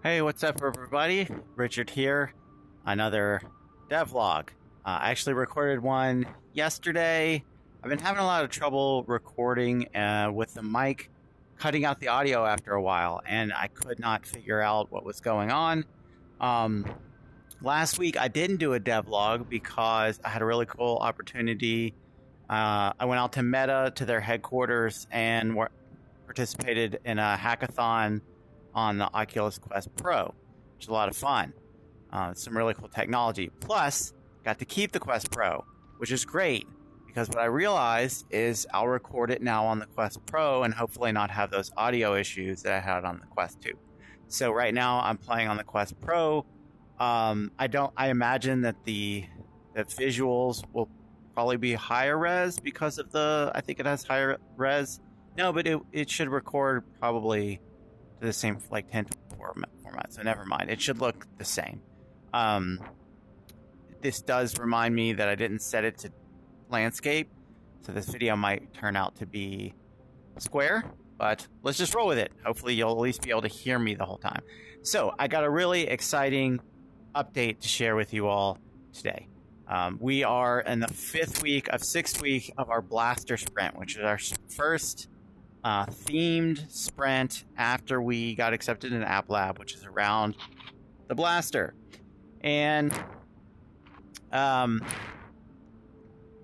Hey, what's up, everybody? Richard here. Another devlog. I actually recorded one yesterday. I've been having a lot of trouble recording with the mic, cutting out the audio after a while, and I could not figure out what was going on. Last week, I didn't do a devlog because I had a really cool opportunity. I went out to Meta, to their headquarters, and participated in a hackathon on the Oculus Quest Pro, which is a lot of fun. Some really cool technology. Plus, got to keep the Quest Pro, which is great because what I realized is I'll record it now on the Quest Pro and hopefully not have those audio issues that I had on the Quest 2. So right now I'm playing on the Quest Pro. I imagine that the visuals will probably be higher res because of I think it has higher res. No, but it should record probably the same like 1024 format, so never mind. It should look the same. This does remind me that I didn't set it to landscape, so this video might turn out to be square, but let's just roll with it. Hopefully you'll at least be able to hear me the whole time. So I got a really exciting update to share with you all today. We are in the 5th week of 6th week of our blaster sprint, which is our first themed sprint after we got accepted in App Lab, which is around the blaster. And we're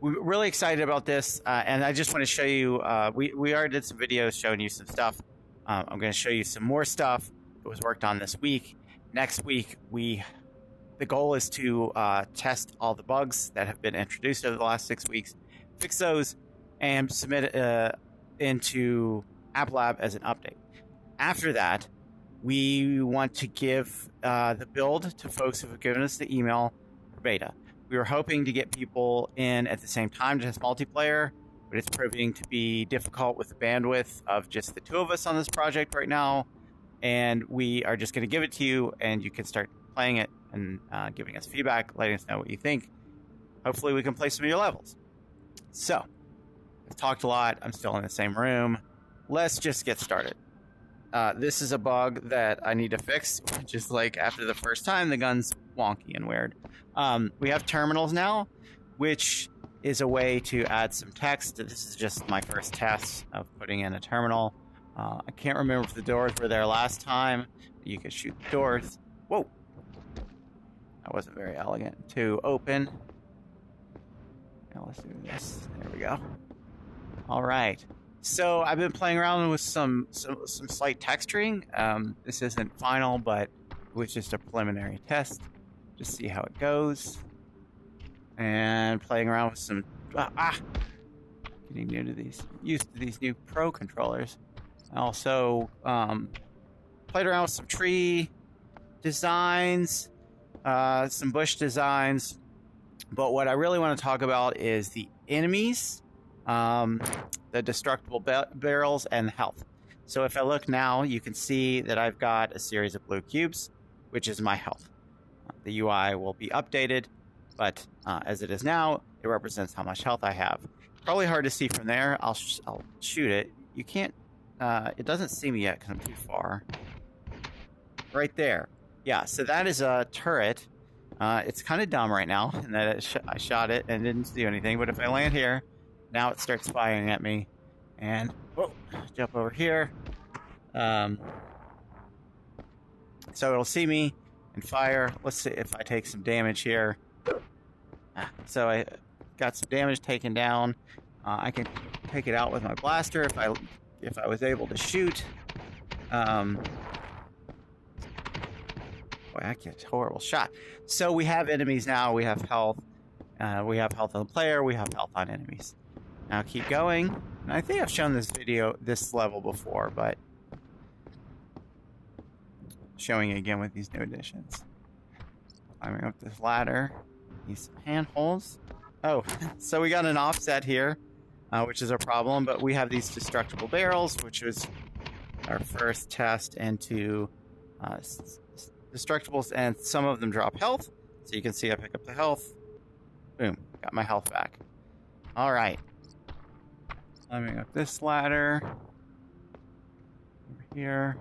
really excited about this, and I just want to show you, we already did some videos showing you some stuff. I'm going to show you some more stuff that was worked on this week. Next week, the goal is to test all the bugs that have been introduced over the last 6 weeks, fix those, and submit it into App Lab as an update. After that, we want to give the build to folks who have given us the email for beta. We were hoping to get people in at the same time to test multiplayer, but it's proving to be difficult with the bandwidth of just the 2 of us on this project right now. And we are just going to give it to you, and you can start playing it and giving us feedback, letting us know what you think. Hopefully we can play some of your levels. So, I've talked a lot. I'm still in the same room. Let's just get started. This is a bug that I need to fix, which is like after the first time, the gun's wonky and weird. We have terminals now, which is a way to add some text. This is just my first test of putting in a terminal. I can't remember if the doors were there last time. You could shoot the doors. Whoa! That wasn't very elegant. To open. Now let's do this. There we go. All right. So I've been playing around with some slight texturing. This isn't final, but it was just a preliminary test. Just see how it goes. And playing around with some getting used to these new Pro controllers. I also played around with some tree designs, some bush designs. But what I really want to talk about is the enemies, the destructible barrels, and health. So if I look now, you can see that I've got a series of blue cubes, which is my health. The UI will be updated, but as it is now, it represents how much health I have. Probably hard to see from there. I'll shoot it. You can't. It doesn't see me yet because I'm too far. Right there. Yeah, so that is a turret. It's kind of dumb right now in that I shot it and didn't do anything, but if I land here, now it starts firing at me. And, whoa, jump over here. So it'll see me and fire. Let's see if I take some damage here. So I got some damage taken down. I can take it out with my blaster if I was able to shoot. Boy, I get a horrible shot. So we have enemies now. We have health. We have health on the player. We have health on enemies. Now keep going. And I think I've shown this level before, but showing it again with these new additions. Climbing up this ladder. These handholds. Oh, so we got an offset here, which is a problem, but we have these destructible barrels, which was our first test into destructibles, and some of them drop health. So you can see I pick up the health. Boom, got my health back. All right. Climbing up this ladder. Over here.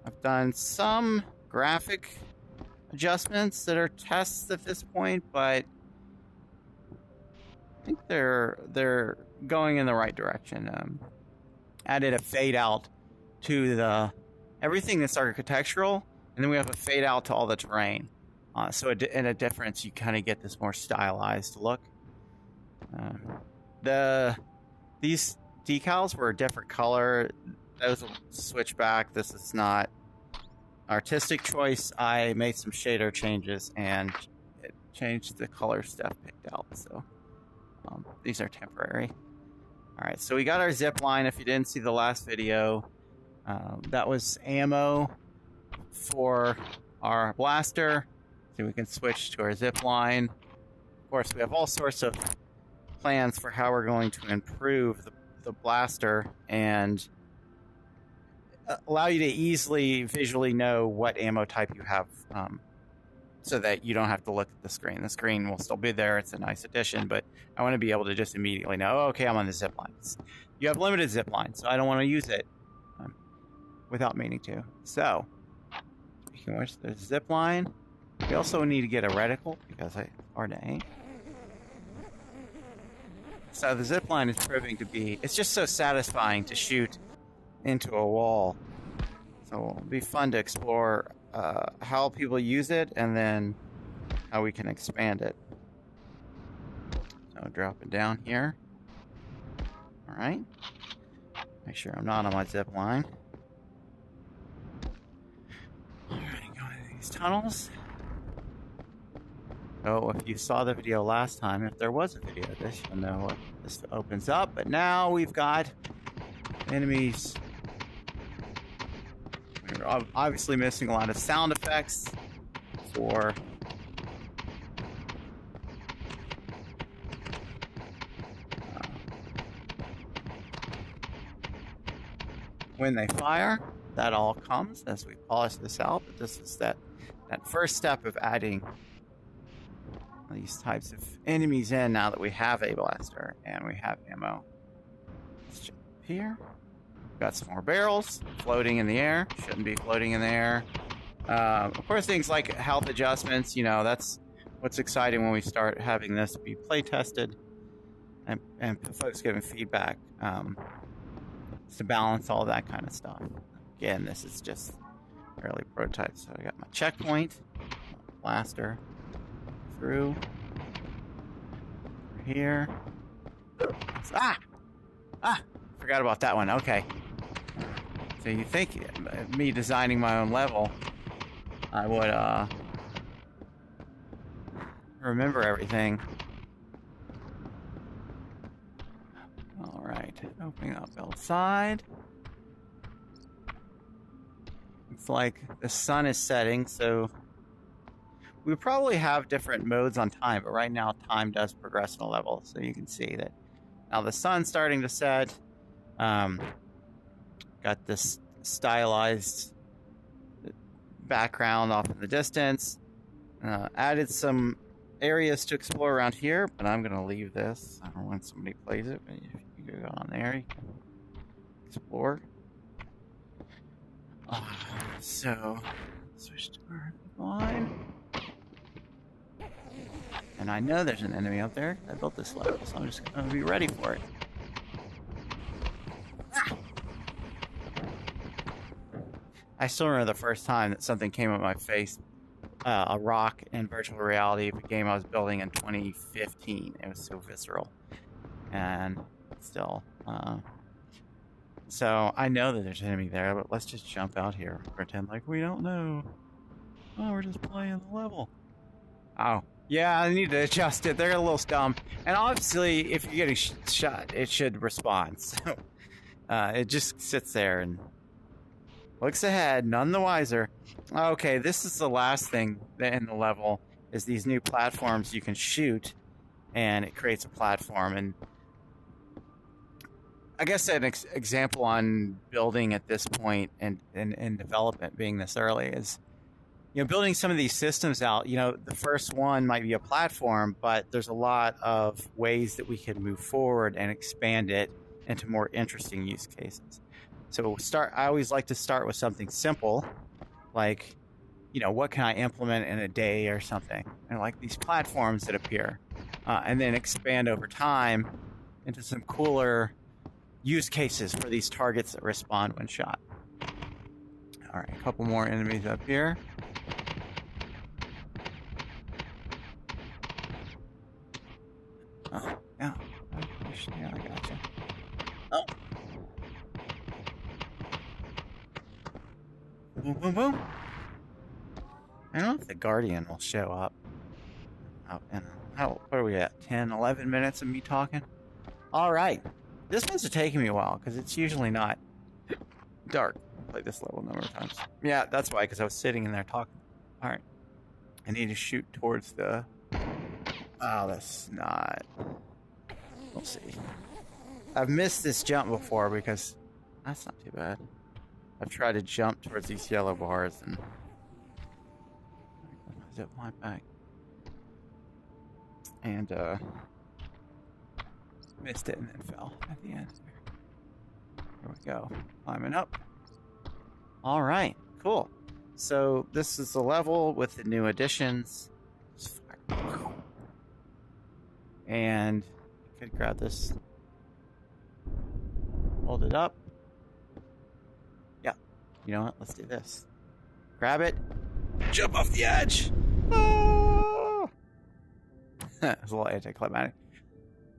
I've done some graphic adjustments that are tests at this point, but I think they're going in the right direction. Added a fade out to the everything that's architectural, and then we have a fade out to all the terrain. So in a difference, you kind of get this more stylized look. These decals were a different color. Those will switch back. This is not artistic choice. I made some shader changes and it changed the color stuff picked out. So these are temporary. All right, so we got our zip line. If you didn't see the last video, that was ammo for our blaster. So we can switch to our zip line. Of course, we have all sorts of plans for how we're going to improve the blaster and allow you to easily visually know what ammo type you have, so that you don't have to look at the screen. The screen will still be there. It's a nice addition, but I want to be able to just immediately know, oh, okay, I'm on the zip line. You have limited zip line, so I don't want to use it without meaning to. So you can watch the zip line. We also need to get a reticle because it's hard to aim. So the zip line is proving to be, it's just so satisfying to shoot into a wall. So it'll be fun to explore how people use it and then how we can expand it. So drop it down here. All right. Make sure I'm not on my zip line. All right, go into these tunnels. So if you saw the video last time, if there was a video of this, you'll know what this opens up. But now we've got enemies. We're obviously missing a lot of sound effects for when they fire. That all comes as we polish this out. But this is that first step of adding these types of enemies in now that we have a blaster and we have ammo. Let's jump up here. Got some more barrels floating in the air. Shouldn't be floating in the air. Of course, things like health adjustments, you know, that's what's exciting when we start having this be play tested and folks giving feedback to balance all that kind of stuff. Again, this is just early prototype. So I got my checkpoint, blaster. Through here. Forgot about that one. Okay. So you think me designing my own level, I would remember everything. All right, opening up outside. It's like the sun is setting, so we probably have different modes on time, but right now time does progress in a level, so you can see that now the sun's starting to set. Got this stylized background off in the distance. Added some areas to explore around here, but I'm going to leave this. I don't want somebody plays it, but if you go on there, you can explore. So, switch to our line. And I know there's an enemy out there. I built this level, so I'm just going to be ready for it. I still remember the first time that something came at my face, a rock in virtual reality of a game I was building in 2015. It was so visceral. And still, so I know that there's an enemy there, but let's just jump out here. Pretend like we don't know. Oh, we're just playing the level. Oh. Yeah, I need to adjust it. They're a little dumb. And obviously, if you're getting shot, it should respond. So it just sits there and looks ahead, none the wiser. Okay, this is the last thing in the level, is these new platforms you can shoot, and it creates a platform. And I guess an example on building at this point and development being this early is, you know, building some of these systems out. You know, the first one might be a platform, but there's a lot of ways that we can move forward and expand it into more interesting use cases. So I always like to start with something simple, like, you know, what can I implement in a day or something, and like these platforms that appear, and then expand over time into some cooler use cases for these targets that respond when shot. All right, a couple more enemies up here. Oh, yeah. Yeah, I gotcha. Oh. Boom, boom, boom. I don't know if the Guardian will show up. Oh, and what are we at? 10, 11 minutes of me talking? All right. This one's taking me a while because it's usually not dark. I'll play this level a number of times. Yeah, that's why, because I was sitting in there talking. All right. I need to shoot towards the... Oh, that's not... We'll see. I've missed this jump before because... That's not too bad. I've tried to jump towards these yellow bars and... Zip line back. And, missed it and then fell at the end. Here we go. Climbing up. All right. Cool. So this is the level with the new additions. And I could grab this. Hold it up. Yeah. You know what? Let's do this. Grab it. Jump off the edge. Oh! It's a little anticlimactic.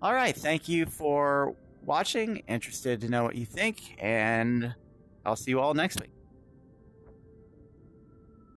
All right. Thank you for watching. Interested to know what you think. And I'll see you all next week.